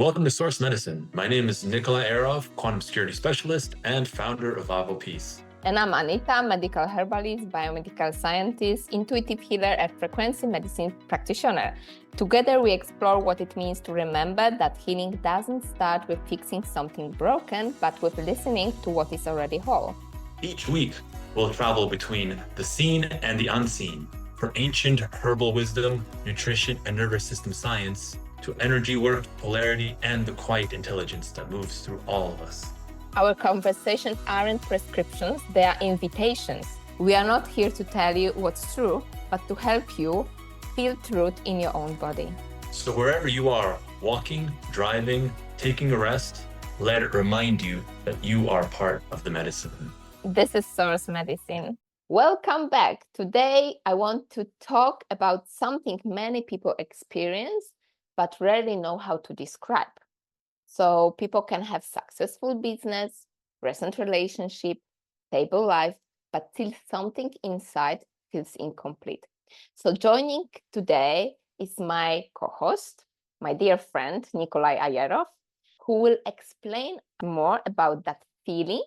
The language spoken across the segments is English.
Welcome to Source Medicine. My name is Nikolay Ayerov, quantum security specialist and founder of Avo Peace. And I'm Anita, medical herbalist, biomedical scientist, intuitive healer, and frequency medicine practitioner. Together, we explore what it means to remember that healing doesn't start with fixing something broken, but with listening to what is already whole. Each week, we'll travel between the seen and the unseen, from ancient herbal wisdom, nutrition, and nervous system science, to energy work, polarity, and the quiet intelligence that moves through all of us. Our conversations aren't prescriptions, they are invitations. We are not here to tell you what's true, but to help you feel truth in your own body. So wherever you are, walking, driving, taking a rest, let it remind you that you are part of the medicine. This is Source Medicine. Welcome back. Today, I want to talk about something many people experience, but rarely know how to describe. So people can have successful business, present relationship, stable life, but still something inside feels incomplete. So joining today is my co-host, my dear friend, Nikolay Ayerov, who will explain more about that feeling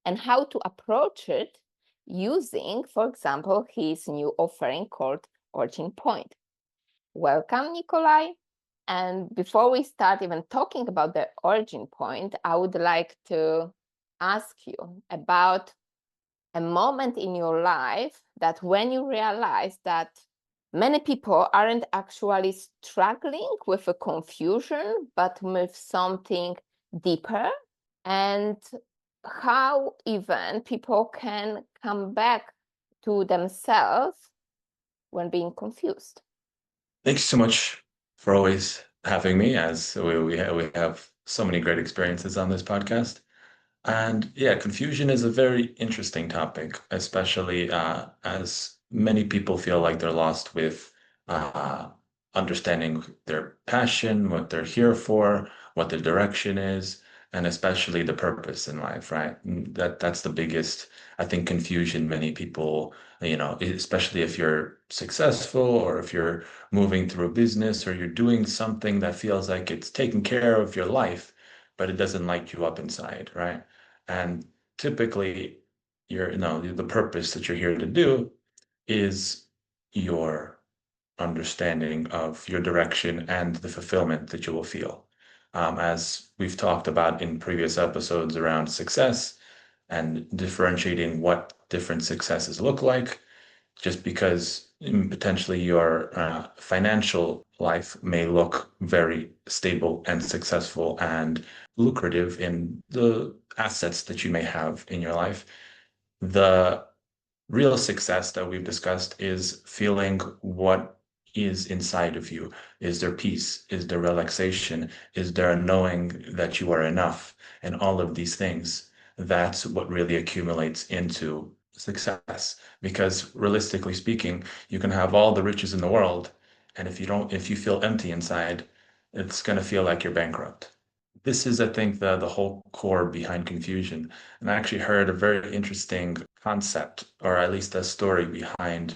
and how to approach it using, for example, his new offering called Origin Point. Welcome, Nikolay. And before we start even talking about the origin point, I would like to ask you about a moment in your life that when you realize that many people aren't actually struggling with a confusion, but with something deeper, and how even people can come back to themselves when being confused. Thanks so much for always having me, as we have so many great experiences on this podcast. And yeah, confusion is a very interesting topic, especially as many people feel like they're lost with understanding their passion, what they're here for, what their direction is, and especially the purpose in life, right? That's the biggest, I think, confusion many people, especially if you're successful or if you're moving through a business or you're doing something that feels like it's taking care of your life, but it doesn't light you up inside, right? And typically, the purpose that you're here to do is your understanding of your direction and the fulfillment that you will feel. As we've talked about in previous episodes around success and differentiating what different successes look like, just because potentially your financial life may look very stable and successful and lucrative in the assets that you may have in your life. The real success that we've discussed is feeling what is inside of you. Is there peace? Is there relaxation? Is there a knowing that you are enough? And all of these things, that's what really accumulates into success. Because realistically speaking, you can have all the riches in the world, and if you feel empty inside, it's going to feel like you're bankrupt. This is, I think, the whole core behind confusion. And I actually heard a very interesting concept, or at least a story behind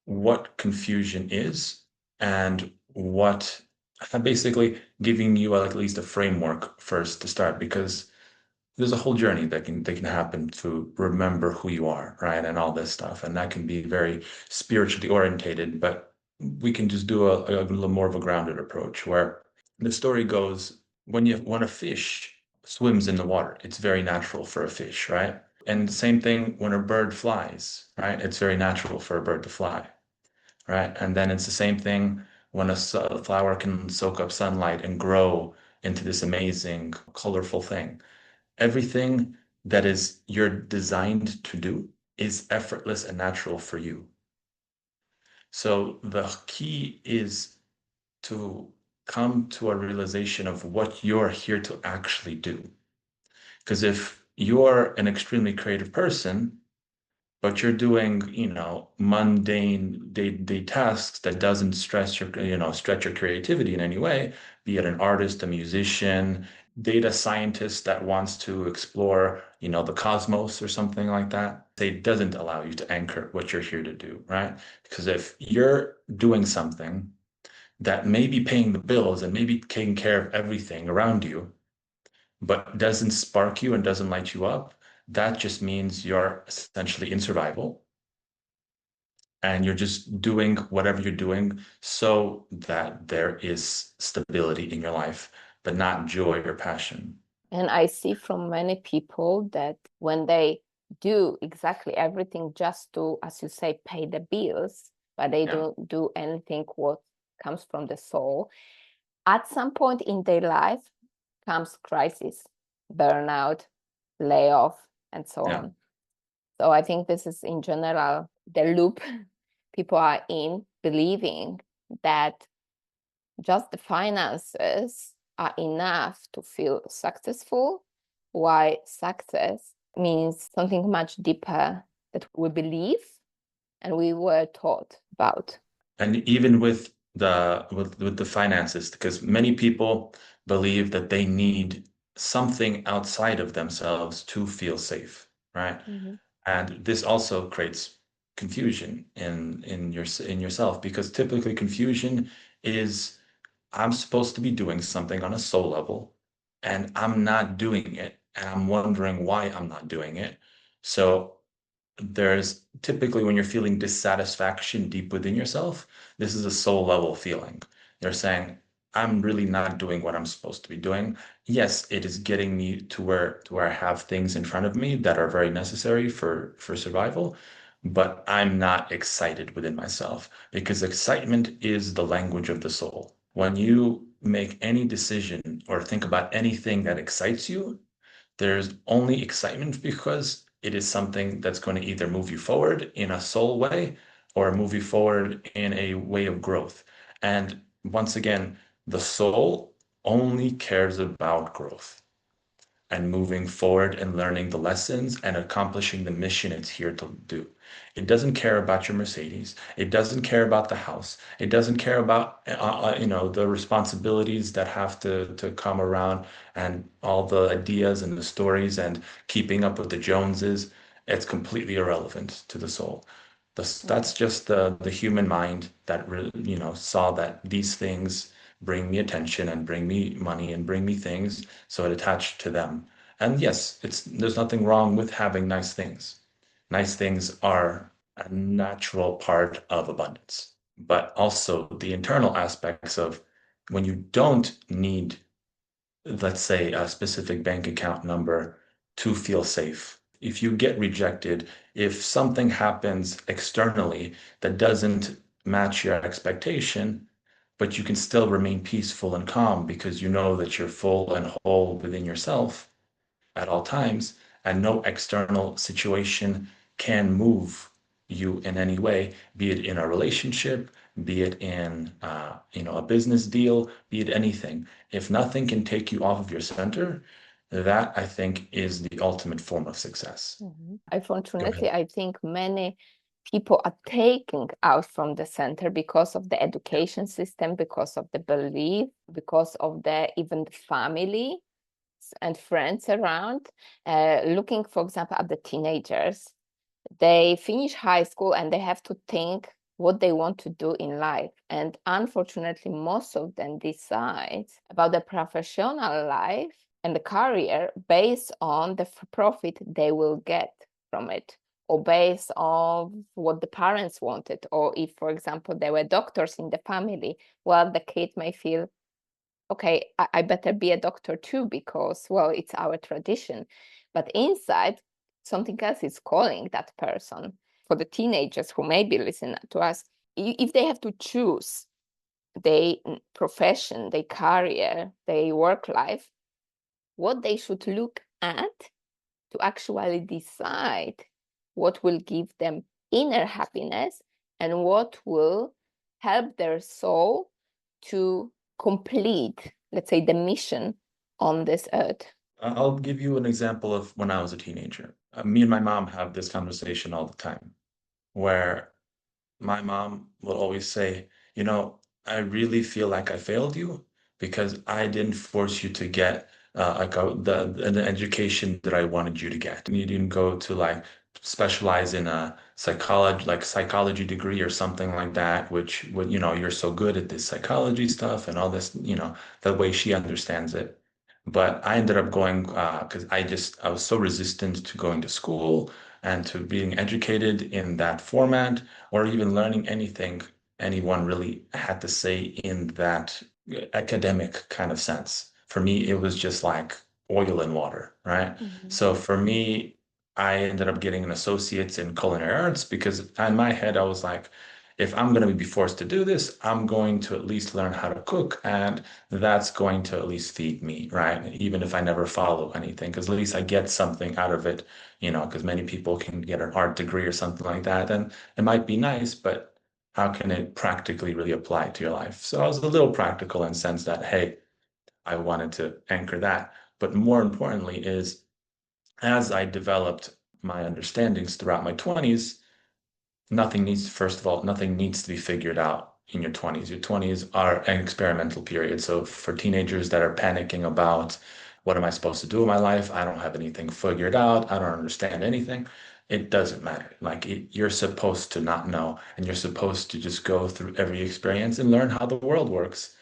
what confusion is and what basically giving you at least a framework first to start, because there's a whole journey that can happen to remember who you are, right? And all this stuff. And that can be very spiritually orientated, but we can just do a little more of a grounded approach where the story goes, when a fish swims in the water, it's very natural for a fish, right? And the same thing when a bird flies, right? It's very natural for a bird to fly, right? And then it's the same thing when a flower can soak up sunlight and grow into this amazing, colorful thing. Everything that is you're designed to do is effortless and natural for you. So the key is to come to a realization of what you're here to actually do. Because if you're an extremely creative person, but you're doing, mundane day tasks that doesn't stretch your creativity in any way, be it an artist, a musician, data scientist that wants to explore, the cosmos or something like that, it doesn't allow you to anchor what you're here to do, right? Because if you're doing something that may be paying the bills and maybe taking care of everything around you, but doesn't spark you and doesn't light you up, that just means you're essentially in survival and you're just doing whatever you're doing so that there is stability in your life, but not joy or passion. And I see from many people that when they do exactly everything just to, as you say, pay the bills, but they Yeah. don't do anything what comes from the soul, at some point in their life comes crisis, burnout, layoff, and so Yeah. on. So I think this is in general the loop people are in, believing that just the finances are enough to feel successful, why success means something much deeper that we believe and we were taught about. And even with the finances, because many people believe that they need something outside of themselves to feel safe, right? Mhm. And this also creates confusion in yourself because typically confusion is I'm supposed to be doing something on a soul level and I'm not doing it and I'm wondering why I'm not doing it. So there's typically when you're feeling dissatisfaction deep within yourself, this is a soul level feeling. You're saying, I'm really not doing what I'm supposed to be doing. Yes, it is getting me to where I have things in front of me that are very necessary for survival, but I'm not excited within myself because excitement is the language of the soul. When you make any decision or think about anything that excites you, there's only excitement because it is something that's going to either move you forward in a soul way or move you forward in a way of growth. And once again, the soul only cares about growth and moving forward and learning the lessons and accomplishing the mission it's here to do. It doesn't care about your Mercedes. It doesn't care about the house. It doesn't care about the responsibilities that have to come around and all the ideas and the stories and keeping up with the Joneses. It's completely irrelevant to the soul. That's just the human mind that saw that these things bring me attention and bring me money and bring me things, so it attached to them. And yes, there's nothing wrong with having nice things. Nice things are a natural part of abundance, but also the internal aspects of when you don't need, let's say, a specific bank account number to feel safe. If you get rejected, if something happens externally that doesn't match your expectation, but you can still remain peaceful and calm because you know that you're full and whole within yourself at all times, and no external situation can move you in any way, be it in a relationship, be it in a business deal, be it anything. If nothing can take you off of your center, that I think is the ultimate form of success. Go ahead. Unfortunately, I think many people are taken out from the center because of the Yeah. education system, because of the belief, because of the even the family and friends around. Looking, for example, at the teenagers, they finish high school and they have to think what they want to do in life. And unfortunately, most of them decide about the professional life and the career based on the profit they will get from it, or based on what the parents wanted. Or if, for example, there were doctors in the family, well, the kid may feel, okay, I better be a doctor too, because, well, it's our tradition. But inside, something else is calling that person. For the teenagers who may be listening to us, if they have to choose their profession, their career, their work life, what they should look at to actually decide what will give them inner happiness and what will help their soul to complete, let's say, the mission on this earth. I'll give you an example of when I was a teenager. Me and my mom have this conversation all the time where my mom will always say, I really feel like I failed you because I didn't force you to get the education that I wanted you to get. You didn't go to like specialize in a psychology degree or something like that, which would, you're so good at this psychology stuff and all this, the way she understands it. But I ended up going because I was so resistant to going to school and to being educated in that format or even learning anything anyone really had to say in that academic kind of sense. For me, it was just like oil and water, right? Mhm. So for me, I ended up getting an associate's in culinary arts because in my head, I was like, if I'm going to be forced to do this, I'm going to at least learn how to cook, and that's going to at least feed me, right? Even if I never follow anything, because at least I get something out of it, because many people can get an art degree or something like that, and it might be nice, but how can it practically really apply to your life? So I was a little practical in the sense that, hey, I wanted to anchor that. But more importantly is as I developed my understandings throughout my 20s, first of all, nothing needs to be figured out in your 20s. Your 20s are an experimental period. So for teenagers that are panicking about what am I supposed to do in my life? I don't have anything figured out. I don't understand anything. It doesn't matter. You're supposed to not know, and you're supposed to just go through every experience and learn how the world works,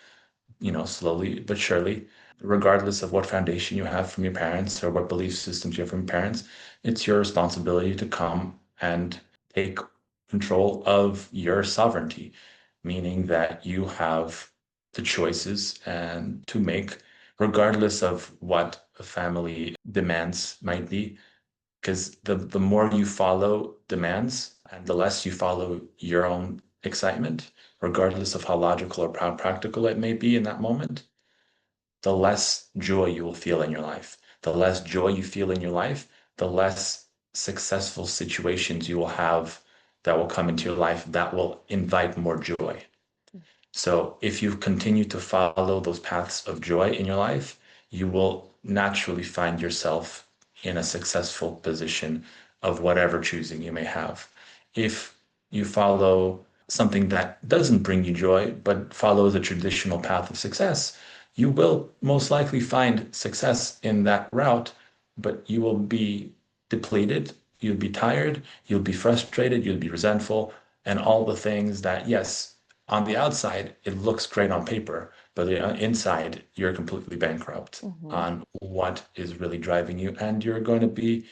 slowly but surely, regardless of what foundation you have from your parents or what belief systems you have from your parents, it's your responsibility to come and take control of your sovereignty, meaning that you have the choices and to make, regardless of what a family demands might be. Because the more you follow demands and the less you follow your own excitement, regardless of how logical or how practical it may be in that moment, the less joy you will feel in your life. The less joy you feel in your life, the less successful situations you will have that will come into your life that will invite more joy. So if you continue to follow those paths of joy in your life, you will naturally find yourself in a successful position of whatever choosing you may have. If you follow something that doesn't bring you joy, but follows a traditional path of success, you will most likely find success in that route, but you will be depleted, you'll be tired, you'll be frustrated, you'll be resentful, and all the things that, yes, on the outside, it looks great on paper, but inside, you're completely bankrupt Mhm. on what is really driving you. And you're going to be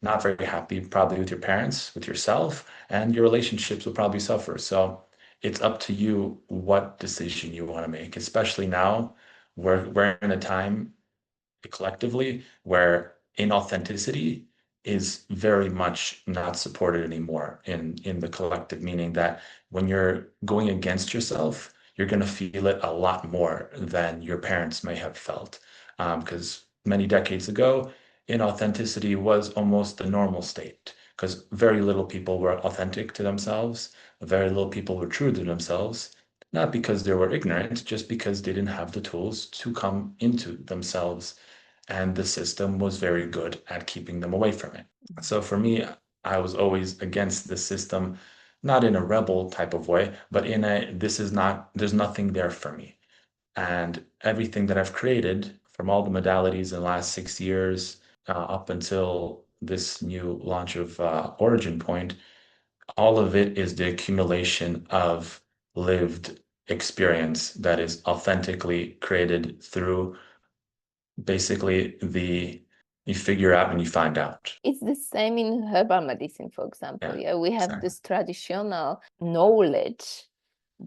not very happy, probably with your parents, with yourself, and your relationships will probably suffer. So it's up to you what decision you want to make, especially now. We're in a time collectively where inauthenticity is very much not supported anymore in the collective, meaning that when you're going against yourself, you're going to feel it a lot more than your parents may have felt. Because many decades ago, inauthenticity was almost the normal state, because very little people were authentic to themselves, very little people were true to themselves, not because they were ignorant, just because they didn't have the tools to come into themselves, and the system was very good at keeping them away from it. So for me, I was always against the system, not in a rebel type of way, but in a this is not, there's nothing there for me. And everything that I've created from all the modalities in the last 6 years up until this new launch of Origin Point, all of it is the accumulation of lived experience that is authentically created through basically the you figure out and you find out. It's the same in herbal medicine, for example. Yeah, Yeah, we have exactly. this traditional knowledge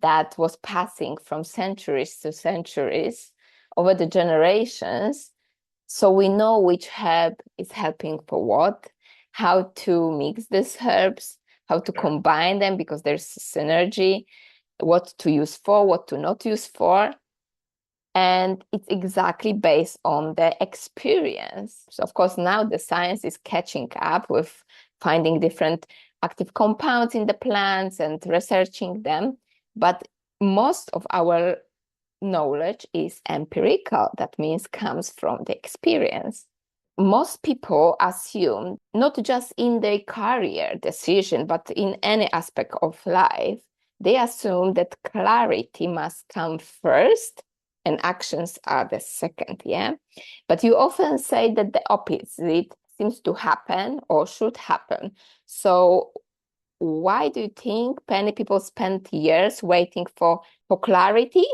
that was passing from centuries to centuries over the generations. So we know which herb is helping for what, how to mix these herbs, how to Yeah. combine them because there's synergy, what to use for, what to not use for. And it's exactly based on the experience. So, of course, now the science is catching up with finding different active compounds in the plants and researching them. But most of our knowledge is empirical. That means comes from the experience. Most people assume, not just in their career decision, but in any aspect of life, they assume that clarity must come first and actions are the second, yeah? But you often say that the opposite, seems to happen or should happen. So why do you think many people spend years waiting for clarity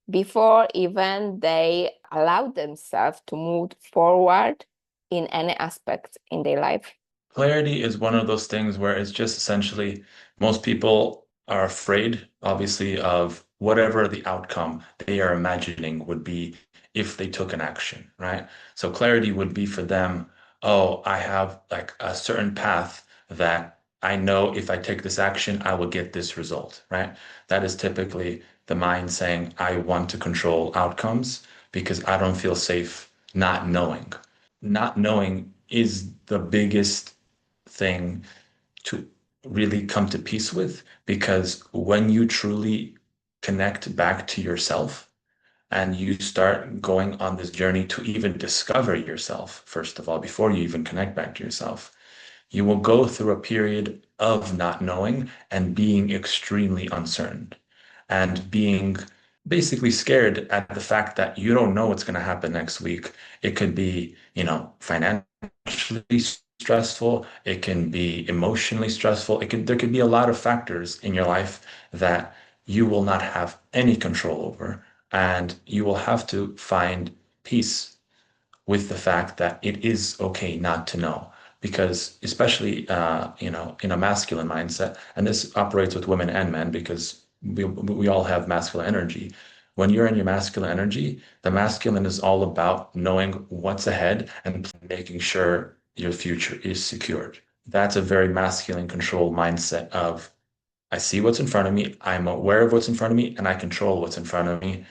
before even they allow themselves to move forward in any aspect in their life? Clarity is one of those things where it's just essentially most people are afraid, obviously, of whatever the outcome they are imagining would be if they took an action, right? So clarity would be for them, oh, I have like a certain path that I know if I take this action, I will get this result, right? That is typically the mind saying, I want to control outcomes because I don't feel safe not knowing. Not knowing is the biggest thing to really come to peace with, because when you truly connect back to yourself and you start going on this journey to even discover yourself, first of all, before you even connect back to yourself, you will go through a period of not knowing and being extremely uncertain and being basically scared at the fact that you don't know what's going to happen next week. It could be, financially stressful. It can be emotionally stressful. There could be a lot of factors in your life that you will not have any control over, and you will have to find peace with the fact that it is okay not to know. Because especially, in a masculine mindset, and this operates with women and men because we all have masculine energy. When you're in your masculine energy, the masculine is all about knowing what's ahead and making sure your future is secured. That's a very masculine control mindset of I see what's in front of me, I'm aware of what's in front of me, and I control what's in front of me.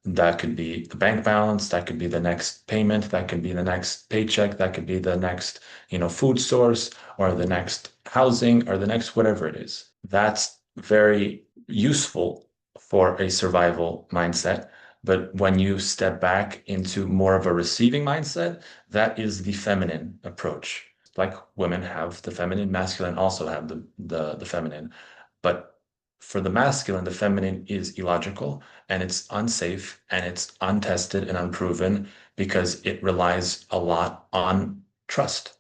That could be the bank balance, that could be the next payment, that could be the next paycheck, that could be the next, food source, or the next housing, or the next whatever it is. That's very useful for a survival mindset. But when you step back into more of a receiving mindset, that is the feminine approach. Like women have the feminine, masculine also have the feminine. But for the masculine, the feminine is illogical and it's unsafe and it's untested and unproven because it relies a lot on trust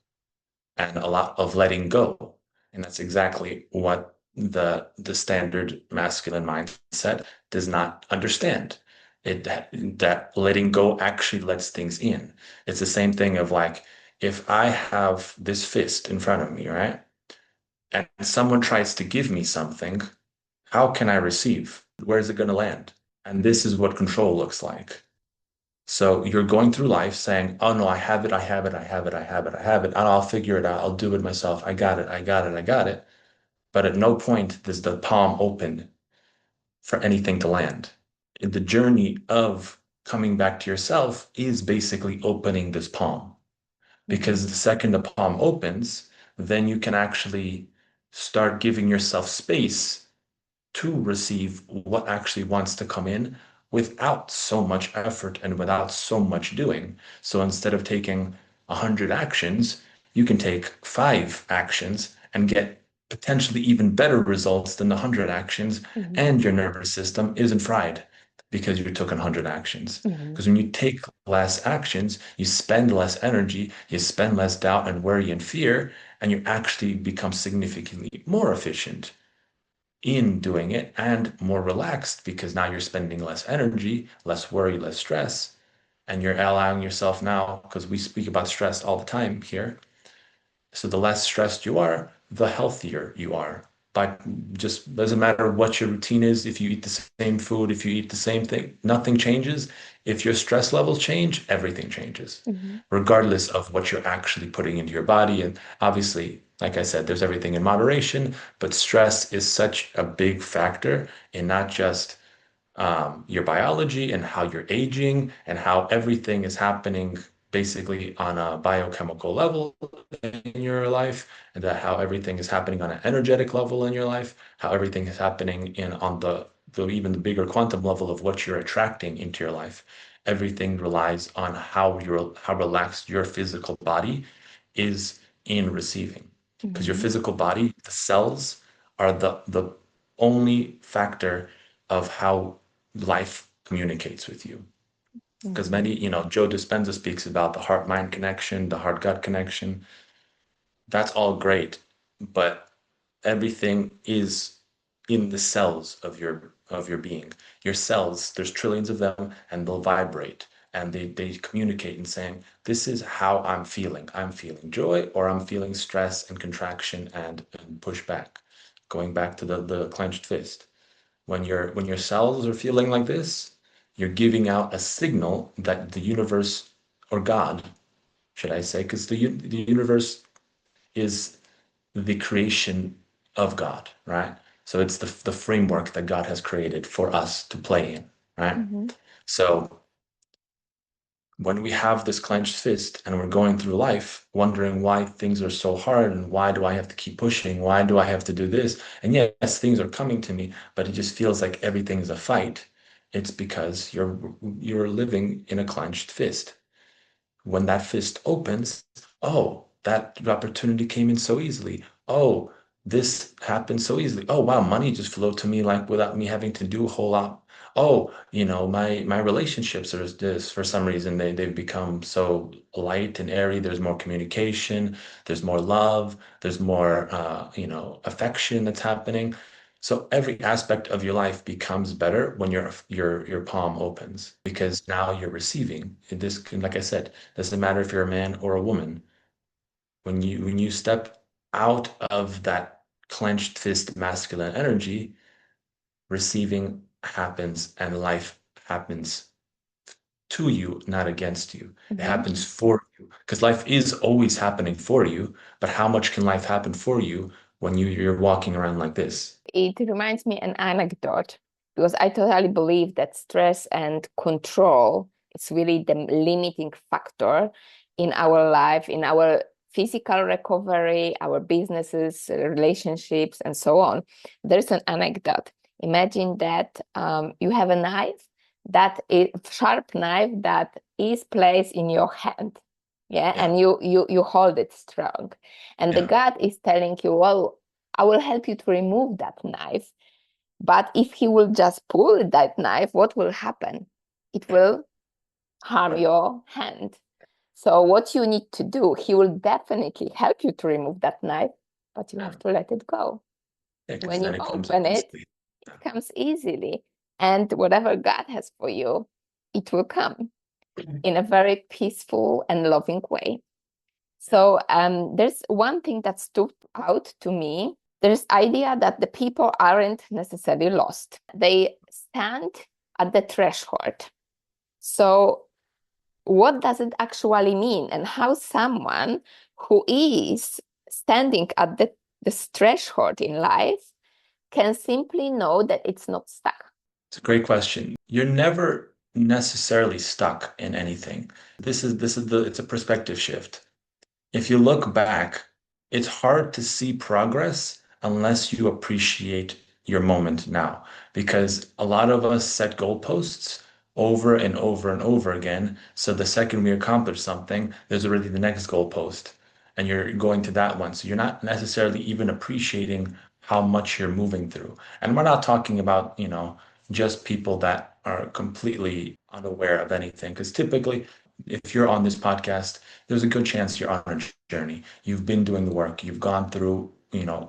and a lot of letting go. And that's exactly what the standard masculine mindset does not understand. That letting go actually lets things in. It's the same thing of like if I have this fist in front of me, right? And someone tries to give me something, how can I receive? Where's it going to land? And this is what control looks like. So you're going through life saying, oh no, I have it, I have it, I have it, I have it, I have it, and I'll figure it out. I'll do it myself. I got it, I got it, I got it. But at no point does the palm open for anything to land. The journey of coming back to yourself is basically opening this palm. Mhm. Because the second the palm opens, then you can actually start giving yourself space to receive what actually wants to come in without so much effort and without so much doing. So instead of taking 100 actions, you can take 5 actions and get potentially even better results than the 100 actions, Mhm. and your nervous system isn't fried because you took 100 actions. Mhm. Because when you take less actions, you spend less energy, you spend less doubt and worry and fear, and you actually become significantly more efficient in doing it and more relaxed because now you're spending less energy, less worry, less stress, and you're allowing yourself now, because we speak about stress all the time here. So the less stressed you are, the healthier you are. But just doesn't matter what your routine is. If you eat the same food, if you eat the same thing, nothing changes. If your stress levels change, everything changes, Mhm. regardless of what you're actually putting into your body. And obviously, like I said, there's everything in moderation, but stress is such a big factor in not just your biology and how you're aging and how everything is happening basically on a biochemical level in your life, and that how everything is happening on an energetic level in your life, how everything is happening in on the even the bigger quantum level of what you're attracting into your life. Everything relies on how relaxed your physical body is in receiving. Because your Mhm. physical body, the cells, are the only factor of how life communicates with you. Because Mhm. many, Joe Dispenza speaks about the heart-mind connection, the heart-gut connection. That's all great, but everything is in the cells of your being. Your cells, there's trillions of them, and they'll vibrate and they communicate and saying, this is how I'm feeling. I'm feeling joy or I'm feeling stress and contraction and pushback. Going back to the clenched fist. When your cells are feeling like this, you're giving out a signal that the universe or God, should I say, because the universe is the creation of God, right? So it's the framework that God has created for us to play in, right? Mhm. So when we have this clenched fist and we're going through life wondering why things are so hard and why do I have to keep pushing? Why do I have to do this? And yes, things are coming to me, but it just feels like everything is a fight. It's because you're living in a clenched fist. When that fist opens, oh, that opportunity came in so easily. Oh, this happened so easily. Oh, wow, money just flowed to me like without me having to do a whole lot. Oh, my relationships are this for some reason they've become so light and airy. There's more communication, there's more love, there's more affection that's happening. So every aspect of your life becomes better when your palm opens because now you're receiving. This can, like I said, doesn't matter if you're a man or a woman. When you step out of that clenched fist masculine energy, receiving happens and life happens to you, not against you. It Mhm. happens for you because life is always happening for you. But how much can life happen for you when you're walking around like this? It reminds me an anecdote because I totally believe that stress and control is really the limiting factor in our life, in our physical recovery, our businesses, relationships, and so on. There's an anecdote. Imagine that you have a knife that is sharp knife that is placed in your hand. Yeah, Yeah, and you hold it strong. And the yeah, God is telling you, well, I will help you to remove that knife. But if he will just pull that knife, what will happen? It will harm your hand. So, what you need to do, he will definitely help you to remove that knife, but you yeah. have to let it go. Because When you then it comes open it, easily. it comes easily. And whatever God has for you, it will come in a very peaceful and loving way. So there's one thing that stood out to me. There's idea that the people aren't necessarily lost. They stand at the threshold. So what does it actually mean, and how someone who is standing at the threshold in life can simply know that it's not stuck? It's a great question. You're never necessarily stuck in anything. It's a perspective shift. If you look back, it's hard to see progress unless you appreciate your moment now. Because a lot of us set goalposts over and over and over again. So the second we accomplish something, there's already the next goalpost, and you're going to that one. So you're not necessarily even appreciating how much you're moving through. And we're not talking about, just people that are completely unaware of anything. Because typically, if you're on this podcast, there's a good chance you're on a journey. You've been doing the work. You've gone through,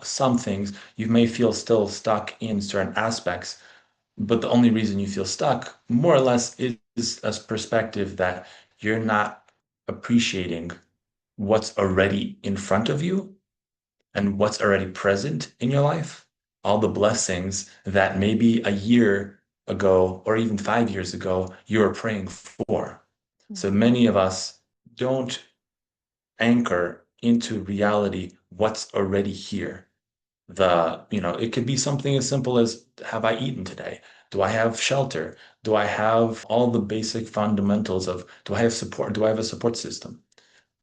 some things. You may feel still stuck in certain aspects, but the only reason you feel stuck, more or less, is a perspective that you're not appreciating what's already in front of you and what's already present in your life. All the blessings that maybe a year ago or even 5 years ago you were praying for. So Mhm. many of us don't anchor into reality what's already here. It could be something as simple as, have I eaten today? Do I have shelter? Do I have all the basic fundamentals of, do I have support? Do I have a support system?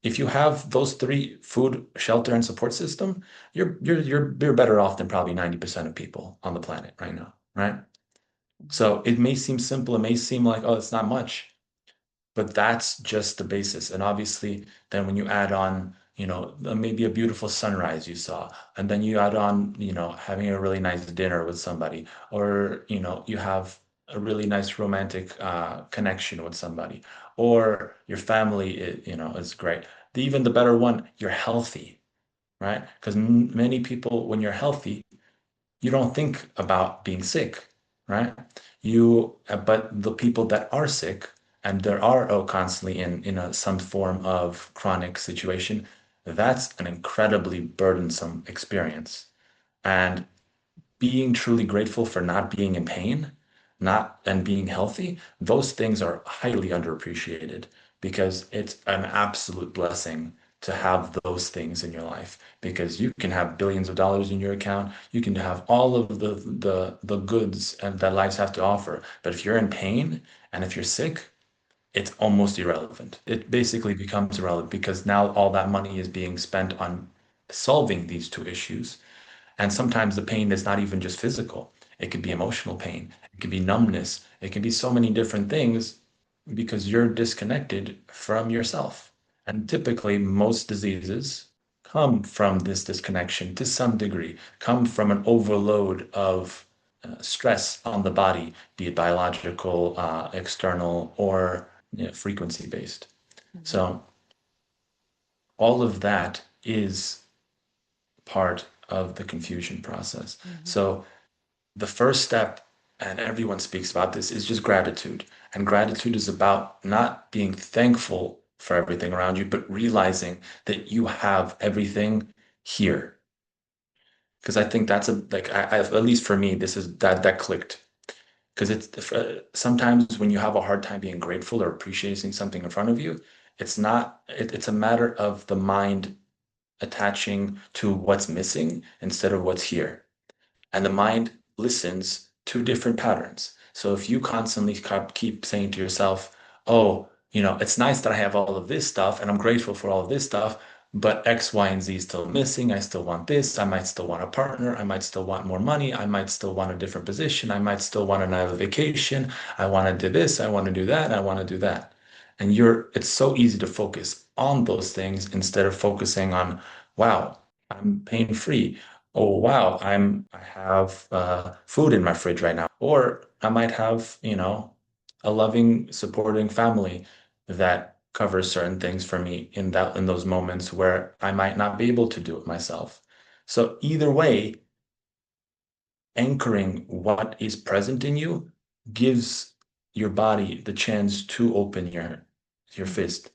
If you have those three, food, shelter, and support system, you're better off than probably 90% of people on the planet right now, right? So it may seem simple, it may seem like, oh, it's not much, but that's just the basis. And obviously, then when you add on, maybe a beautiful sunrise you saw, and then you add on, having a really nice dinner with somebody, or, you have a really nice romantic connection with somebody, or your family, is great. Even the better one, you're healthy, right? Because many people, when you're healthy, you don't think about being sick, right? But the people that are sick and there are constantly in some form of chronic situation, that's an incredibly burdensome experience. And being truly grateful for not being in pain, not and being healthy, those things are highly underappreciated because it's an absolute blessing to have those things in your life because you can have billions of dollars in your account, you can have all of the goods and that lives have to offer. But if you're in pain and if you're sick, it's almost irrelevant. It basically becomes irrelevant because now all that money is being spent on solving these two issues, and sometimes the pain is not even just physical. It could be Yeah. emotional pain. It could be numbness. It can be so many different things because you're disconnected from yourself. And typically, most diseases come from this disconnection to some degree, come from an overload of stress on the body, be it biological, external, or frequency based. Mhm. So, all of that is part of the confusion process. Mhm. So, the first step, and everyone speaks about this, is just gratitude. And gratitude is about not being thankful for everything around you, but realizing that you have everything here. Because I think that's at least for me, this is that clicked. Because sometimes when you have a hard time being grateful or appreciating something in front of you, it's not, it's a matter of the mind attaching to what's missing instead of what's here, and the mind listens to different patterns. So if you constantly keep saying to yourself, oh, it's nice that I have all of this stuff and I'm grateful for all of this stuff, but X, Y, and Z is still missing. I still want this. I might still want a partner. I might still want more money. I might still want a different position. I might still want to have a vacation. I want to do this. I want to do that. I want to do that. And it's so easy to focus on those things instead of focusing on, wow, I'm pain free. Oh wow, I have food in my fridge right now. Or I might have, a loving, supporting family that covers certain things for me in those moments where I might not be able to do it myself. So either way, anchoring what is present in you gives your body the chance to open your Mhm. fist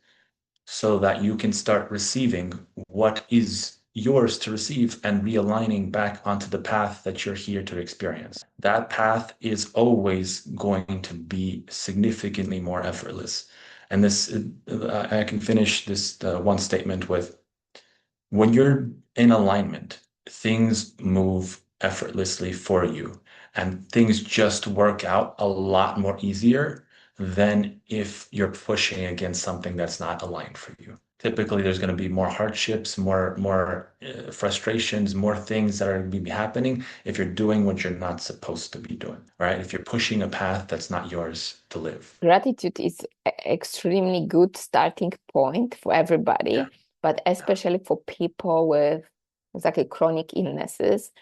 so that you can start receiving what is yours to receive and realigning back onto the path that you're here to experience. That path is always going to be significantly more effortless. And I can finish this one statement with, when you're in alignment, things move effortlessly for you and things just work out a lot more easier than if you're pushing against something that's not aligned for you. Typically, there's going to be more hardships, more frustrations, more things that are going to be happening if you're doing what you're not supposed to be doing, right? If you're pushing a path that's not yours to live. Gratitude is extremely good starting point for Yeah. everybody, but Yeah. especially for people with exactly chronic illnesses.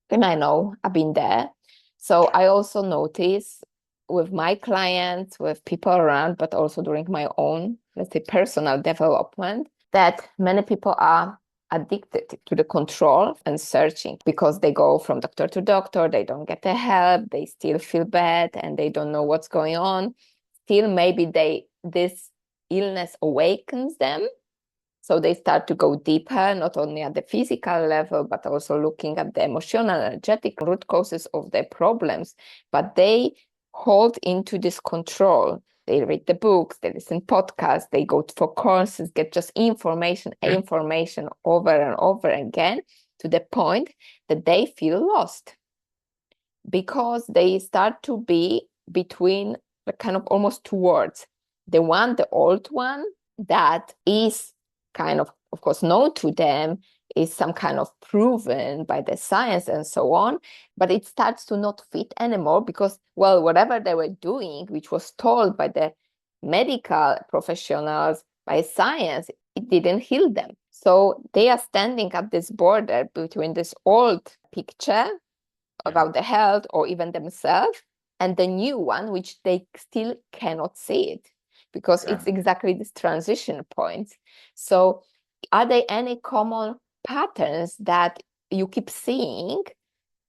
And I know I've been there. So I also notice with my clients, with people around, but also during my own, let's say, personal development, that many people are addicted to the control and searching because they go from doctor to doctor, they don't get the help, they still feel bad and they don't know what's going on. Still, maybe this illness awakens them, so they start to go deeper, not only at the physical level, but also looking at the emotional, energetic root causes of their problems. But they hold into this control. They read the books, they listen podcasts, they go for courses, get just information over and over again, to the point that they feel lost because they start to be between the kind of almost two worlds. The old one that is kind of course, known to them, is some kind of proven by the science and so on, but it starts to not fit anymore because, well, whatever they were doing, which was told by the medical professionals, by science, it didn't heal them. So they are standing at this border between this old picture Yeah. about the health or even themselves and the new one, which they still cannot see it because it's exactly this transition point. So are there any common patterns that you keep seeing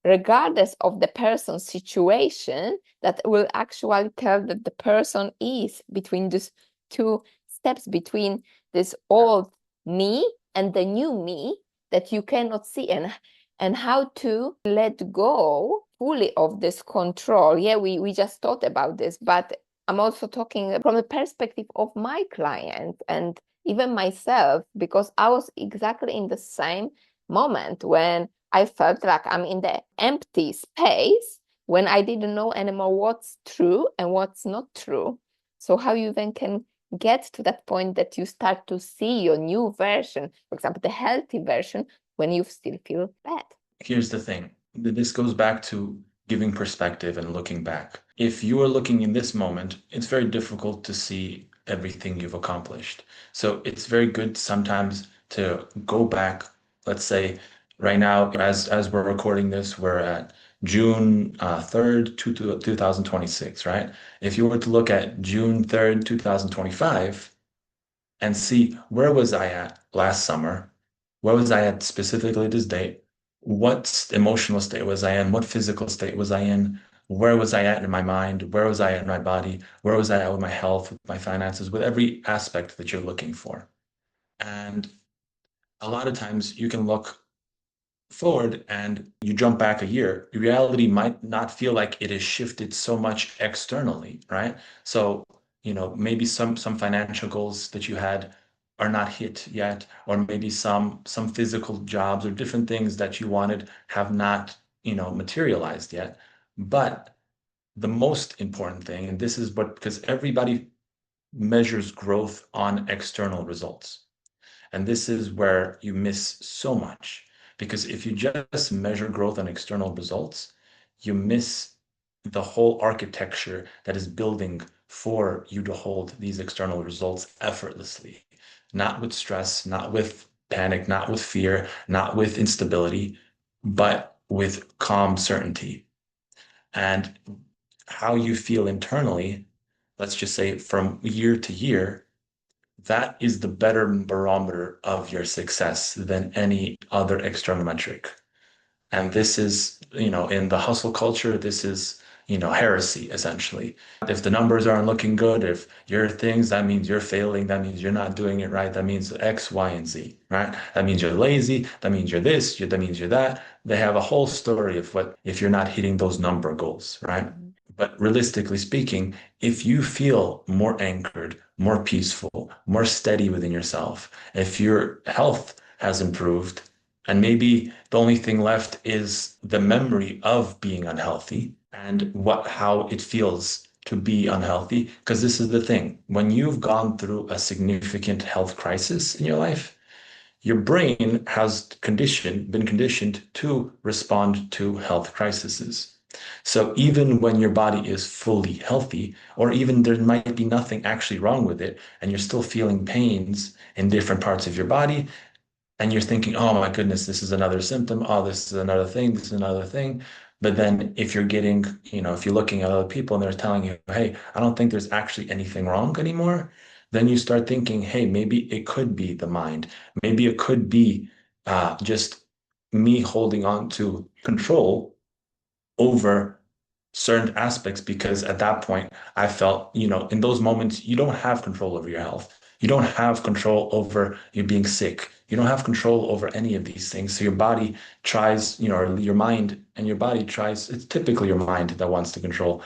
regardless of the person's situation that will actually tell that the person is between these two steps, between this old me and the new me that you cannot see, and how to let go fully of this control? Yeah, we just thought about this, but I'm also talking from the perspective of my client and even myself, because I was exactly in the same moment when I felt like I'm in the empty space when I didn't know anymore what's true and what's not true. So how you then can get to that point that you start to see your new version, for example, the healthy version, when you still feel bad. Here's the thing. This goes back to giving perspective and looking back. If you are looking in this moment, it's very difficult to see everything you've accomplished. So it's very good sometimes to go back. Let's say right now, as we're recording this, we're at June 3rd, 2026, right? If you were to look at June 3rd, 2025, and see where was I at last summer? Where was I at specifically this date? What emotional state was I in? What physical state was I in? Where was I at in my mind? Where was I at in my body? Where was I at with my health, with my finances, with every aspect that you're looking for? And a lot of times you can look forward and you jump back a year, reality might not feel like it has shifted so much externally, right? So, maybe some financial goals that you had are not hit yet, or maybe some physical jobs or different things that you wanted have not, materialized yet. But the most important thing, and this is what, because everybody measures growth on external results. And this is where you miss so much. Because if you just measure growth on external results, you miss the whole architecture that is building for you to hold these external results effortlessly, not with stress, not with panic, not with fear, not with instability, but with calm certainty. And how you feel internally, let's just say from year to year, that is the better barometer of your success than any other external metric. And this is, in the hustle culture, this is, heresy essentially. If the numbers aren't looking good, if your things, that means you're failing, that means you're not doing it right, that means X, Y, and Z, right? That means you're lazy, that means you're this, that means you're that. They have a whole story of what if you're not hitting those number goals, right? But realistically speaking, if you feel more anchored, more peaceful, more steady within yourself, if your health has improved, and maybe the only thing left is the memory of being unhealthy and how it feels to be unhealthy. Because this is the thing, when you've gone through a significant health crisis in your life, your brain has been conditioned to respond to health crises. So even when your body is fully healthy, or even there might be nothing actually wrong with it, and you're still feeling pains in different parts of your body, and you're thinking, oh my goodness, this is another symptom. Oh, this is another thing. This is another thing. But then if you're getting, if you're looking at other people and they're telling you, hey, I don't think there's actually anything wrong anymore, then you start thinking, hey, maybe it could be the mind. Maybe it could be just me holding on to control over certain aspects because at that point I felt, in those moments, you don't have control over your health. You don't have control over you being sick. You don't have control over any of these things. So your body tries, or your mind and your body tries, it's typically your mind that wants to control.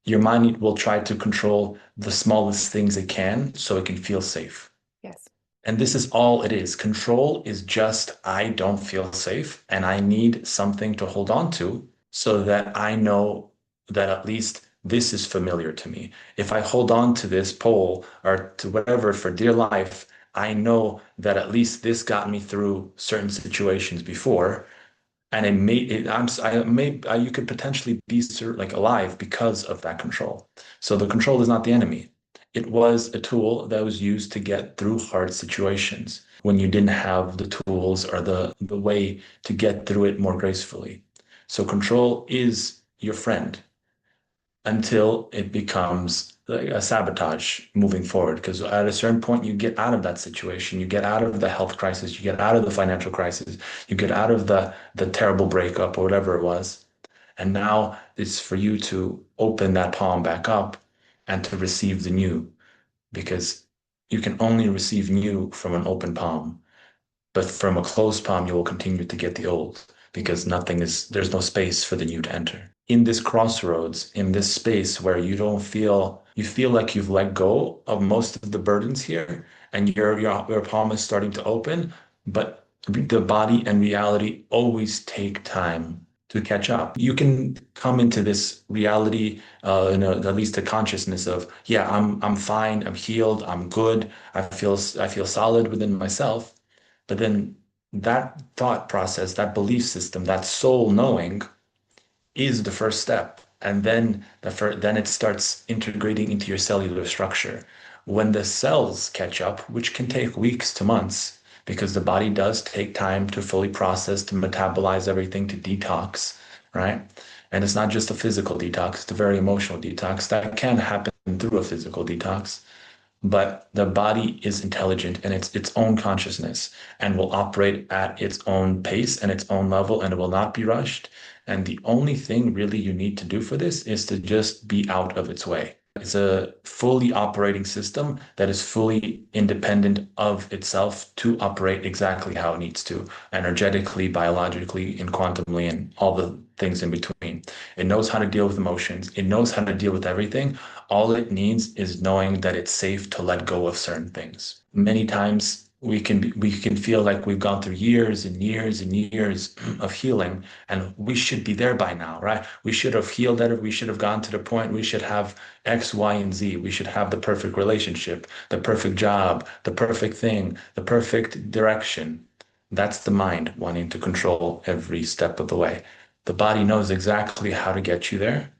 Your mind will try to control the smallest things it can so it can feel safe. Yes. And this is all it is. Control is just, I don't feel safe and I need something to hold on to so that I know that at least this is familiar to me. If I hold on to this pole or to whatever for dear life, I know that at least this got me through certain situations before. And it may, it, I'm, I may, you could potentially be like alive because of that control. So the control is not the enemy. It was a tool that was used to get through hard situations when you didn't have the tools or the way to get through it more gracefully. So control is your friend. until it becomes like a sabotage moving forward. Because at a certain point, you get out of that situation, you get out of the health crisis, you get out of the financial crisis, you get out of the terrible breakup or whatever it was. And now it's for you to open that palm back up and to receive the new, because you can only receive new from an open palm. But from a closed palm, you will continue to get the old because there's no space for the new to enter. In this crossroads, in this space where you feel like you've let go of most of the burdens here and your palm is starting to open, but the body and reality always take time to catch up. You can come into this reality, at least a consciousness of, yeah, I'm fine, I'm healed, I'm good, I feel solid within myself. But then that thought process, that belief system, that soul knowing is the first step. And then then it starts integrating into your cellular structure. When the cells catch up, which can take weeks to months, because the body does take time to fully process, to metabolize everything, to detox, right? And it's not just a physical detox, it's a very emotional detox that can happen through a physical detox. But the body is intelligent and it's its own consciousness and will operate at its own pace and its own level, and it will not be rushed. And the only thing really you need to do for this is to just be out of its way. It's a fully operating system that is fully independent of itself to operate exactly how it needs to, energetically, biologically, and quantumly, and all the things in between. It knows how to deal with emotions. It knows how to deal with everything. All it needs is knowing that it's safe to let go of certain things. Many times we can feel like we've gone through years and years and years of healing, and we should be there by now, right? We should have healed it. We should have gone to the point. We should have X, Y, and Z. We should have the perfect relationship, the perfect job, the perfect thing, the perfect direction. That's the mind wanting to control every step of the way. The body knows exactly how to get you there,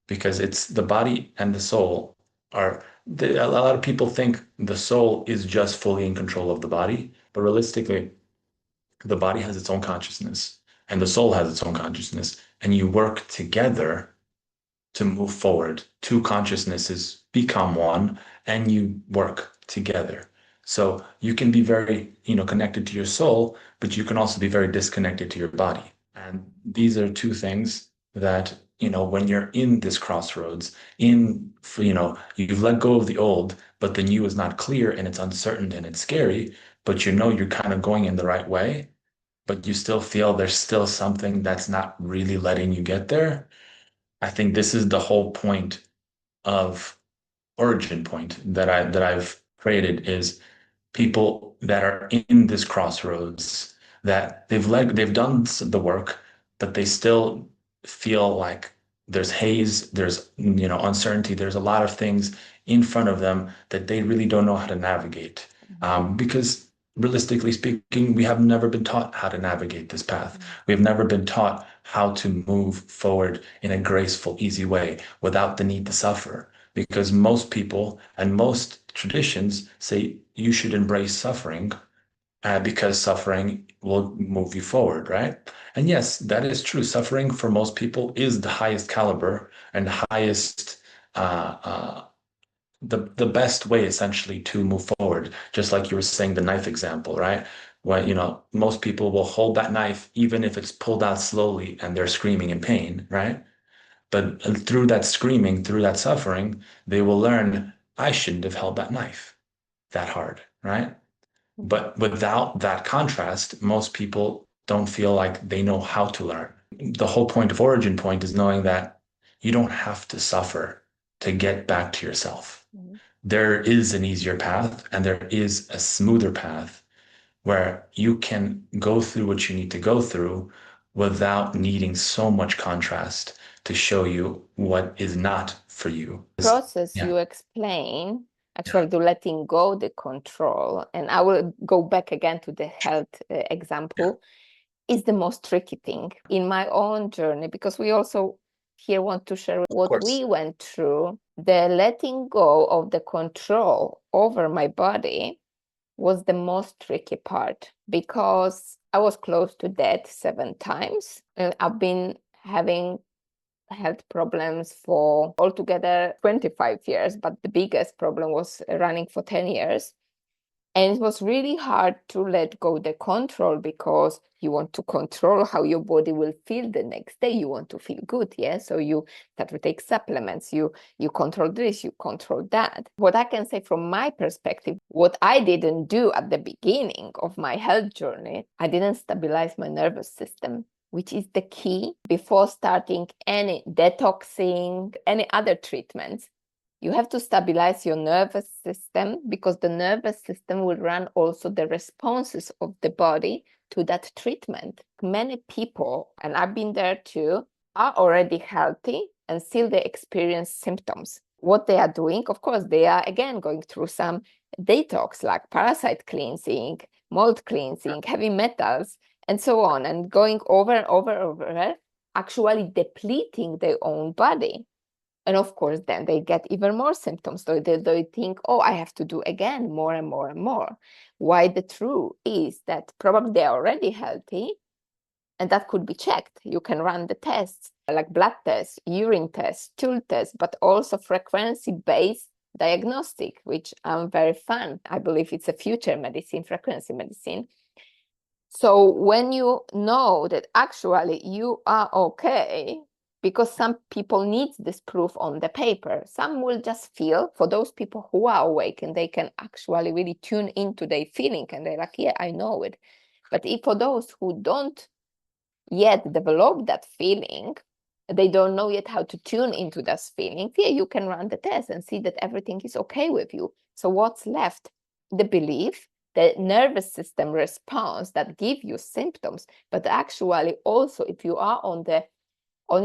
because it's the body and the soul a lot of people think the soul is just fully in control of the body, but realistically, the body has its own consciousness and the soul has its own consciousness, and you work together to move forward. Two consciousnesses become one and you work together. So you can be very, connected to your soul, but you can also be very disconnected to your body. And these are two things that, when you're in this crossroads, you've let go of the old, but the new is not clear and it's uncertain and it's scary, but you're kind of going in the right way, but you still feel there's still something that's not really letting you get there. I think this is the whole point of origin point that I've created, is people that are in this crossroads, that they've done the work, but they still feel like there's haze, there's uncertainty, there's a lot of things in front of them that they really don't know how to navigate. Because realistically speaking, we have never been taught how to navigate this path. We have never been taught how to move forward in a graceful, easy way without the need to suffer. Because most people and most traditions say you should embrace suffering, because suffering will move you forward, right? And yes, that is true. Suffering for most people is the highest caliber and the highest, uh, uh, the best way essentially to move forward. Just like you were saying, the knife example, right? When, most people will hold that knife even if it's pulled out slowly and they're screaming in pain, right? But through that screaming, through that suffering, they will learn, I shouldn't have held that knife that hard, right? But without that contrast, most people don't feel like they know how to learn. The whole point of origin point is knowing that you don't have to suffer to get back to yourself. There is an easier path and there is a smoother path where you can go through what you need to go through without needing so much contrast to show you what is not for you. Process Yeah. you explain, actually, to letting go the control, and I will go back again to the health example, is the most tricky thing in my own journey, because we also here want to share what we went through. The letting go of the control over my body was the most tricky part, because I was close to death 7 times. I've been having health problems for altogether 25 years, but the biggest problem was running for 10 years. And it was really hard to let go the control, because you want to control how your body will feel the next day. You want to feel good, yeah? So you start to take supplements, you control this, you control that. What I can say from my perspective, what I didn't do at the beginning of my health journey, I didn't stabilize my nervous system, which is the key before starting any detoxing, any other treatments. You have to stabilize your nervous system, because the nervous system will run also the responses of the body to that treatment. Many people, and I've been there too, are already healthy and still they experience symptoms. What they are doing, of course, they are again going through some detox, like parasite cleansing, mold cleansing, heavy metals, and so on, and going over and over, actually depleting their own body. And of course, then they get even more symptoms. So they think, oh, I have to do again more and more and more. Why the truth is that probably they're already healthy, and that could be checked. You can run the tests, like blood tests, urine tests, stool tests, but also frequency-based diagnostic, which I'm very fun. I believe it's a future medicine, frequency medicine. So when you know that actually you are okay, because some people need this proof on the paper. Some will just feel, for those people who are awake and they can actually really tune into their feeling and they're like, yeah, I know it. But if for those who don't yet develop that feeling, they don't know yet how to tune into that feeling, yeah, you can run the test and see that everything is okay with you. So what's left? The belief, the nervous system response that give you symptoms, but actually also if you are on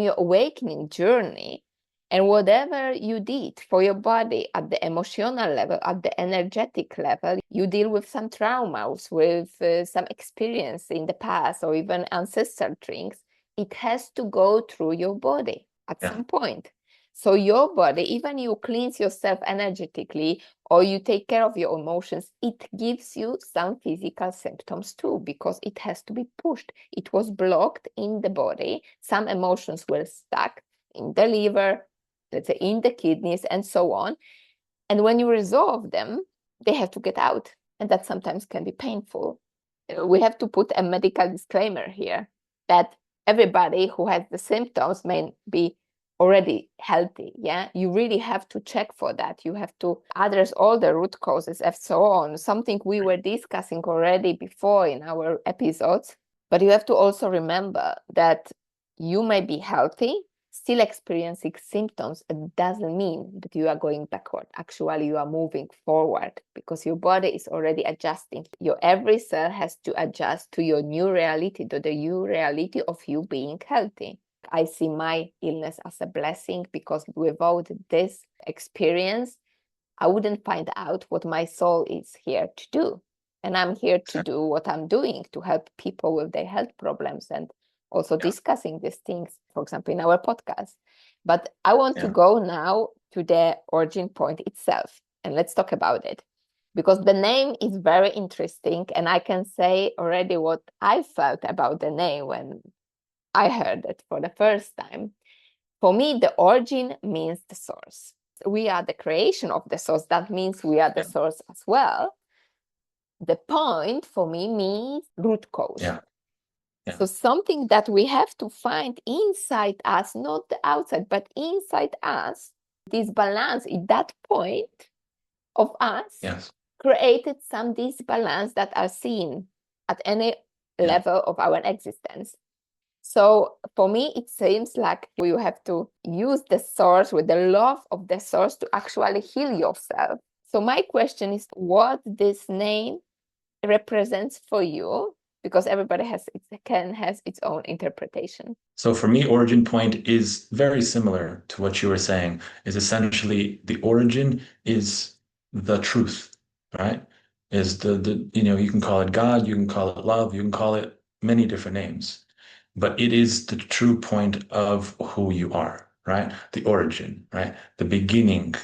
your awakening journey, and whatever you did for your body at the emotional level, at the energetic level, you deal with some traumas, with some experience in the past, or even ancestral things, it has to go through your body at some point. So your body, even you cleanse yourself energetically, or you take care of your emotions, it gives you some physical symptoms too, because it has to be pushed. It was blocked in the body. Some emotions were stuck in the liver, let's say in the kidneys, and so on. And when you resolve them, they have to get out. And that sometimes can be painful. We have to put a medical disclaimer here that everybody who has the symptoms may be already healthy. Yeah, you really have to check for that. You have to address all the root causes and so on, something we were discussing already before in our episodes. But you have to also remember that you may be healthy, still experiencing symptoms. It doesn't mean that you are going backward. Actually, you are moving forward, because your body is already adjusting. Your every cell has to adjust to your new reality, to the new reality of you being healthy. I see my illness as a blessing, because without this experience, I wouldn't find out what my soul is here to do. And I'm here to do what I'm doing to help people with their health problems, and also discussing these things, for example, in our podcast. But I want to go now to the origin point itself, and let's talk about it, because the name is very interesting. And I can say already what I felt about the name when I heard it for the first time. For me, the origin means the source. We are the creation of the source. That means we are the source as well. The point for me means root cause. So something that we have to find inside us, not the outside, but inside us, this balance at that point of us created some disbalance that are seen at any level of our existence. So for me, it seems like you have to use the source with the love of the source to actually heal yourself. So my question is, what this name represents for you? Because everybody has its own interpretation. So for me, origin point is very similar to what you were saying, is essentially the origin is the truth, right? Is you can call it God, you can call it love, you can call it many different names, but it is the true point of who you are, right? The origin, right? The beginning.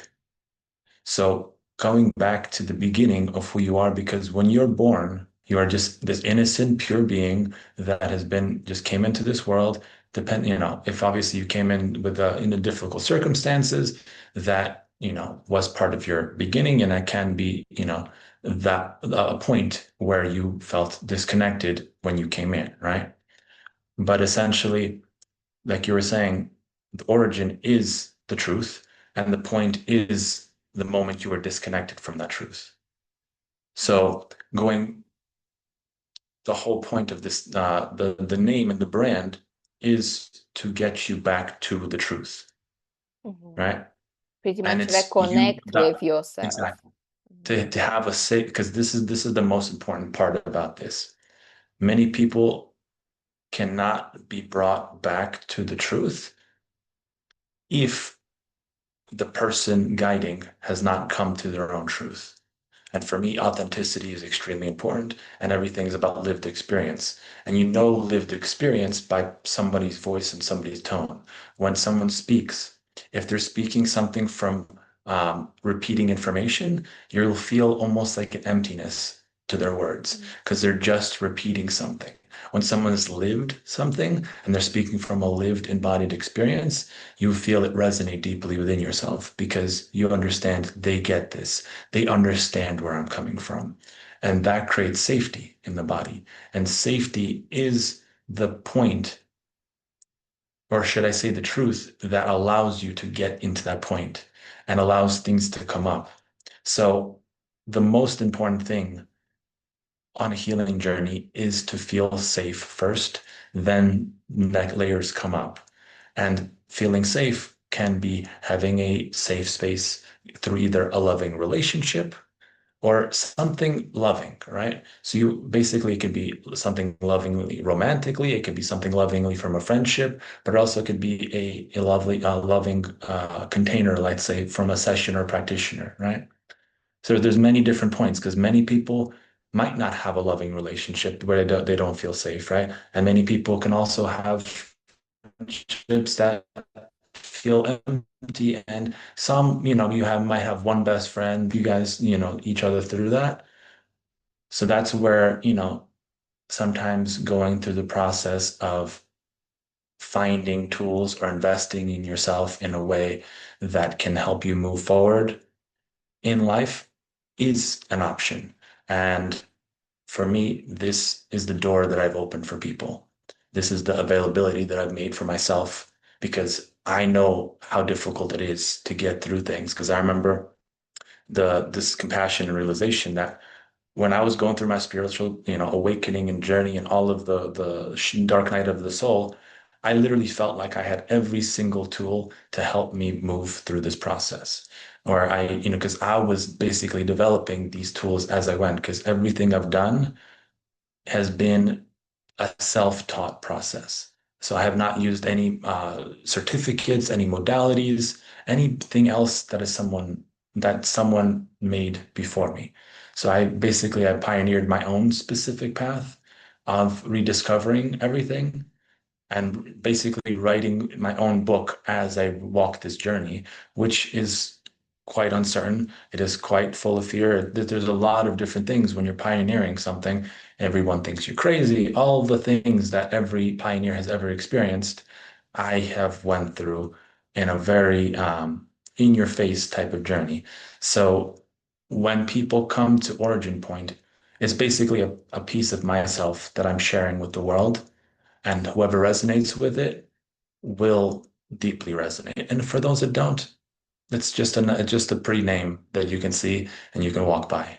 So going back to the beginning of who you are, because when you're born, you are just this innocent, pure being that has been just came into this world if obviously you came in with in a difficult circumstances, that, was part of your beginning, and that can be, that a point where you felt disconnected when you came in, right? But essentially, like you were saying, the origin is the truth, and the point is the moment you were disconnected from that truth. So going, the whole point of this, the name and the brand is to get you back to the truth, Mhm. right? Pretty And much it's you reconnect that with yourself. exactly to have a safe, because this is the most important part about this. Many people cannot be brought back to the truth if the person guiding has not come to their own truth. And for me, authenticity is extremely important, and everything's about lived experience. And you know lived experience by somebody's voice and somebody's tone. When someone speaks, if they're speaking something from repeating information, you'll feel almost like an emptiness to their words Mhm. because they're just repeating something. When someone's lived something and they're speaking from a lived embodied experience, you feel it resonate deeply within yourself because you understand they get this. They understand where I'm coming from. And that creates safety in the body. And safety is the point, or should I say the truth, that allows you to get into that point and allows things to come up. So the most important thing on a healing journey is to feel safe first, then next layers come up. And feeling safe can be having a safe space through either a loving relationship or something loving, right? So you basically, it could be something lovingly romantically, it could be something lovingly from a friendship, but it also could be a loving container, let's say, from a session or practitioner, right? So there's many different points because many people might not have a loving relationship where they don't feel safe, right? And many people can also have friendships that feel empty, and some, you might have one best friend, you guys, each other through that. So that's where, sometimes going through the process of finding tools or investing in yourself in a way that can help you move forward in life is an option. And for me, this is the door that I've opened for people. This is the availability that I've made for myself because I know how difficult it is to get through things. Because I remember this compassion and realization that when I was going through my spiritual, awakening and journey and all of the dark night of the soul, I literally felt like I had every single tool to help me move through this process. Or because I was basically developing these tools as I went, because everything I've done has been a self-taught process. So I have not used any certificates, any modalities, anything else that someone made before me. So I pioneered my own specific path of rediscovering everything and basically writing my own book as I walk this journey, which is quite uncertain. It is quite full of fear. There's a lot of different things when you're pioneering something. Everyone thinks you're crazy. All the things that every pioneer has ever experienced, I have went through in a very in your face type of journey. So when people come to Origin Point, it's basically a piece of myself that I'm sharing with the world, and whoever resonates with it will deeply resonate. And for those that don't, it's just a pretty name that you can see and you can walk by.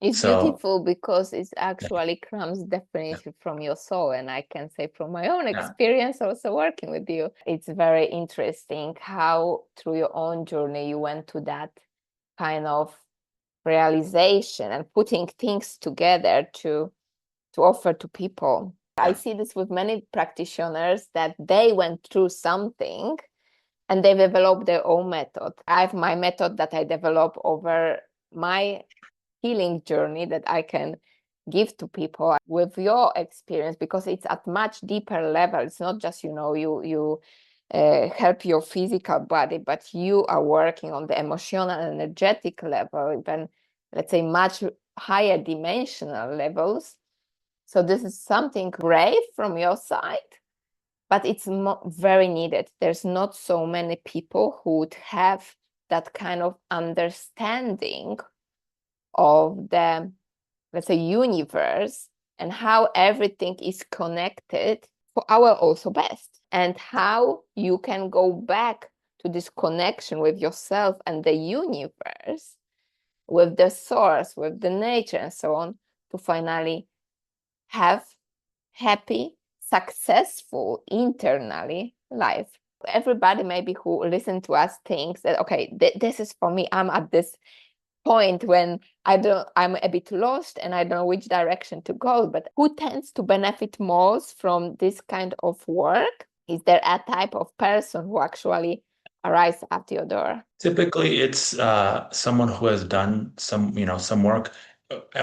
It's So beautiful because it yeah, actually comes yeah, definitely from your soul. And I can say from my own yeah, experience also working with you, it's very interesting how through your own journey you went to that kind of realization and putting things together to offer to people. I yeah, see this with many practitioners that they went through something and they developed their own method. I have my method that I develop over my healing journey that I can give to people with your experience, because it's at much deeper level. It's not just, you help your physical body, but you are working on the emotional and energetic level, even, let's say, much higher dimensional levels. So this is something great from your side. but it's very needed. There's not so many people who would have that kind of understanding of the, let's say, universe and how everything is connected for our also best, and how you can go back to this connection with yourself and the universe, with the source, with the nature and so on, to finally have happy, successful internally life. Everybody maybe who listen to us thinks that, okay, this is for me. I'm at this point when I'm a bit lost and I don't know which direction to go. But who tends to benefit most from this kind of work? Is there a type of person who actually arrives at your door? Typically, it's someone who has done some, some work,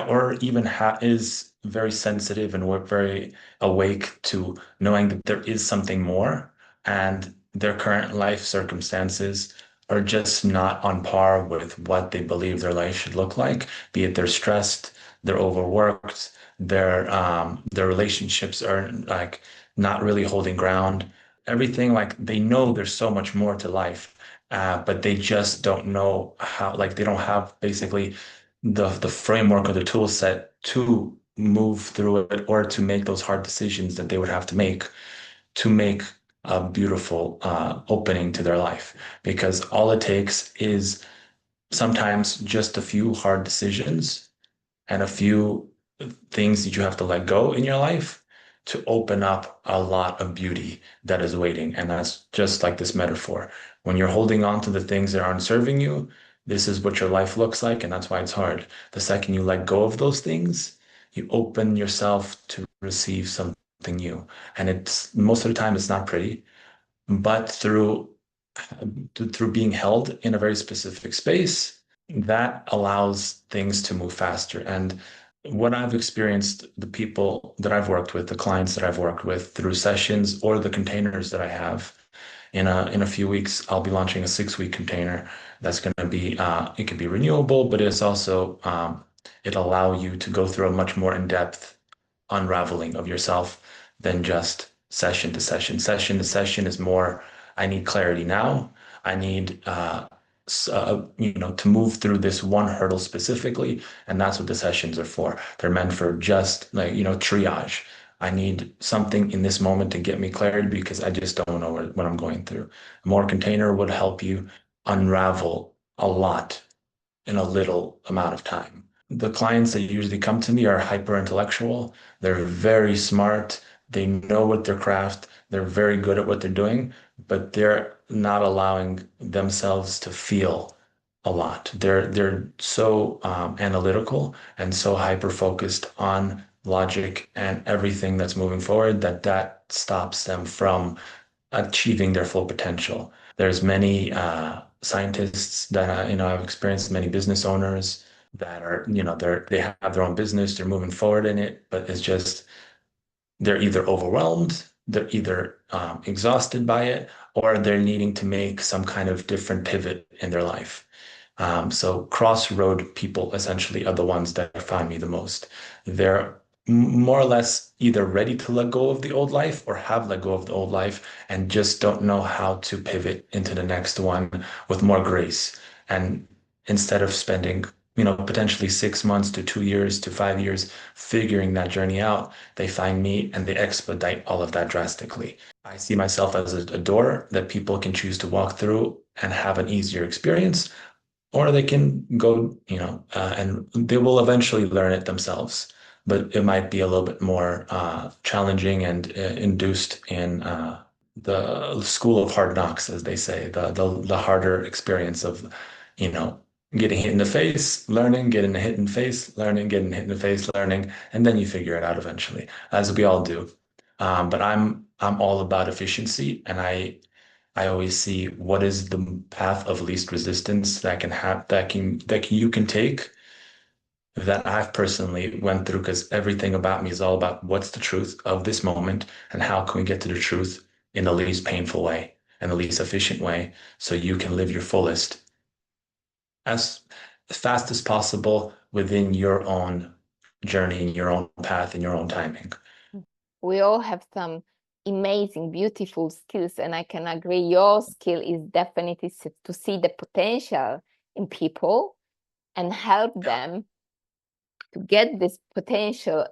or even is very sensitive and very awake to knowing that there is something more, and their current life circumstances are just not on par with what they believe their life should look like. Be it they're stressed, they're overworked, their relationships are like not really holding ground. Everything, like they know there's so much more to life, but they just don't know how, like they don't have basically the framework or the tool set to move through it or to make those hard decisions that they would have to make a beautiful opening to their life. Because all it takes is sometimes just a few hard decisions and a few things that you have to let go in your life to open up a lot of beauty that is waiting. And that's just like this metaphor. When you're holding on to the things that aren't serving you, this is what your life looks like. And that's why it's hard. The second you let go of those things, you open yourself to receive something new. And it's most of the time, it's not pretty, but through being held in a very specific space, that allows things to move faster. And what I've experienced, the people that I've worked with, the clients that I've worked with through sessions or the containers that I have, in a few weeks, I'll be launching a 6-week container that's going to be it can be renewable, but it's also it'll allow you to go through a much more in-depth unraveling of yourself than just session to session. Session to session is more, I need clarity now. I need, to move through this one hurdle specifically. And that's what the sessions are for. They're meant for just like, triage. I need something in this moment to get me clarity because I just don't know what I'm going through. A more container would help you unravel a lot in a little amount of time. The clients that usually come to me are hyper intellectual. They're very smart. They know what their craft. They're very good at what they're doing, but they're not allowing themselves to feel a lot. They're so analytical and so hyper focused on logic and everything that's moving forward that stops them from achieving their full potential. There's many scientists that I've experienced, many business owners that are, they have their own business, they're moving forward in it, but it's just they're either overwhelmed, they're either exhausted by it, or they're needing to make some kind of different pivot in their life. So crossroad people essentially are the ones that find me the most. They're more or less either ready to let go of the old life or have let go of the old life and just don't know how to pivot into the next one with more grace. And instead of spending, potentially 6 months to 2 years to 5 years figuring that journey out, they find me and they expedite all of that drastically. I see myself as a door that people can choose to walk through and have an easier experience, or they can go, and they will eventually learn it themselves. But it might be a little bit more challenging and induced in the school of hard knocks, as they say, the harder experience of, you know, getting hit in the face, learning, getting hit in the face, learning, getting hit in the face, learning, and then you figure it out eventually, as we all do. But I'm all about efficiency, and I always see what is the path of least resistance that can have that you can take that I've personally went through, because everything about me is all about what's the truth of this moment and how can we get to the truth in the least painful way and the least efficient way so you can live your fullest as fast as possible within your own journey, in your own path, in your own timing. We all have some amazing, beautiful skills. And I can agree, your skill is definitely to see the potential in people and help them to get this potential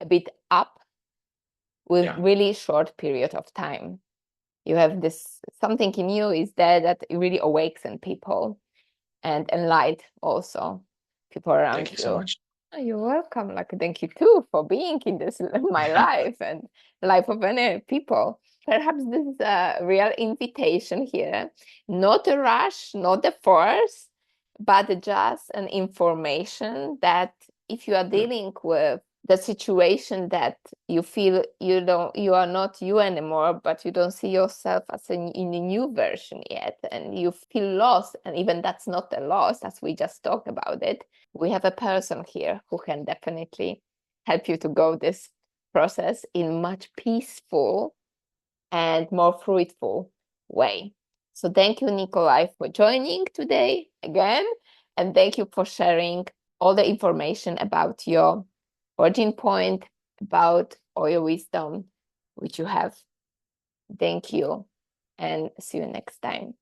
a bit up with really short period of time. You have this something in you is there that it really awakes in people and light also people around you. Thank you so much. Oh, you're welcome. Like, thank you too for being in this my life and the life of many people. Perhaps this is a real invitation here, not a rush, not a force, but just an information that if you are dealing with the situation that you feel you are not you anymore, but you don't see yourself as in a new version yet, and you feel lost, and even that's not a loss, as we just talked about it, we have a person here who can definitely help you to go this process in much peaceful and more fruitful way. So thank you, Nikolay, for joining today again, and thank you for sharing all the information about your origin point, about all your wisdom which you have. Thank you, and see you next time.